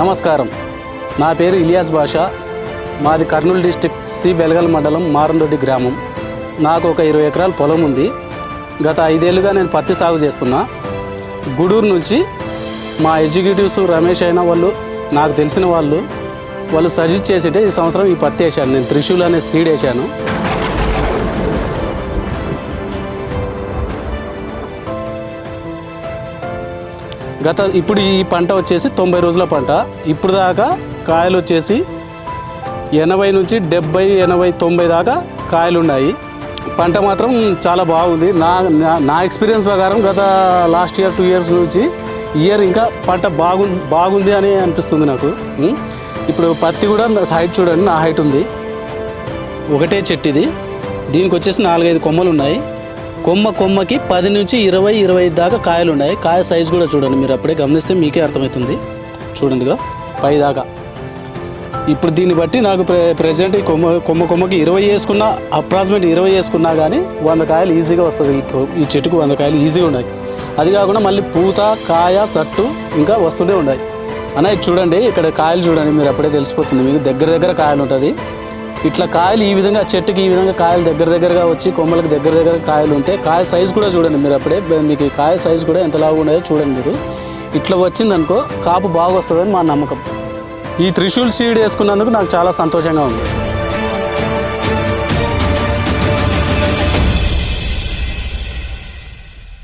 నమస్కారం, నా పేరు ఇలియాస్ బాషా. మాది కర్నూలు డిస్టిక్ సి బెలగల్ మండలం మారందొడ్డి గ్రామం. నాకు ఒక 20 ఎకరాల పొలం ఉంది. గత 5 ఏళ్ళుగా నేను పత్తి సాగు చేస్తున్నా. గూడూరు నుంచి మా ఎగ్జిక్యూటివ్స్ రమేష్ అయిన వాళ్ళు, నాకు తెలిసిన వాళ్ళు సజెస్ట్ చేసింటే ఈ సంవత్సరం ఈ పత్తి వేసాను. నేను త్రిశూల్ అనే సీడ్ వేసాను. ఇప్పుడు ఈ పంట వచ్చేసి 90 రోజుల పంట. ఇప్పుడు దాకా కాయలు వచ్చేసి 80 నుంచి 70, 80, 90 దాకా కాయలు ఉన్నాయి. పంట మాత్రం చాలా బాగుంది. నా ఎక్స్పీరియన్స్ ప్రకారం గత లాస్ట్ ఇయర్ 2 ఇయర్స్ నుంచి ఇయర్ ఇంకా పంట బాగుంది అని అనిపిస్తుంది నాకు. ఇప్పుడు పత్తి కూడా హైట్ చూడండి, నా హైట్ ఉంది. ఒకటే చెట్టు ఇది. దీనికి వచ్చేసి 4-5 కొమ్మలు ఉన్నాయి. కొమ్మకి 10 నుంచి 20, 25 దాకా కాయలు ఉన్నాయి. కాయ సైజు కూడా చూడండి, మీరు అప్పుడే గమనిస్తే మీకే అర్థమవుతుంది. చూడండిగా పై దాకా. ఇప్పుడు దీన్ని బట్టి నాకు ప్రెజెంట్ ఈ కొమ్మకి 20 వేసుకున్నా, అప్రాక్సిమేట్ 20 వేసుకున్నా కానీ 100 కాయలు ఈజీగా వస్తుంది. ఈ చెట్టుకు 100 కాయలు ఈజీగా ఉన్నాయి. అది కాకుండా మళ్ళీ పూత, కాయ, సట్టు ఇంకా వస్తూనే ఉన్నాయి. అన్న ఇది చూడండి, ఇక్కడ కాయలు చూడండి, మీరు అప్పుడే తెలిసిపోతుంది మీకు. దగ్గర కాయలు ఉంటుంది. ఇట్లా కాయలు ఈ విధంగా, చెట్టుకి ఈ విధంగా కాయలు దగ్గరగా వచ్చి కొమ్మలకు దగ్గర కాయలు ఉంటే కాయ సైజు కూడా చూడండి, మీరు అప్పుడే మీకు ఈ కాయ సైజు కూడా ఎంత లాగా ఉన్నాయో చూడండి మీరు. ఇట్లా వచ్చిందనుకో కాపు బాగా వస్తుందని మా నమ్మకం. ఈ త్రిశూల్ సీడ్ వేసుకున్నందుకు నాకు చాలా సంతోషంగా ఉంది.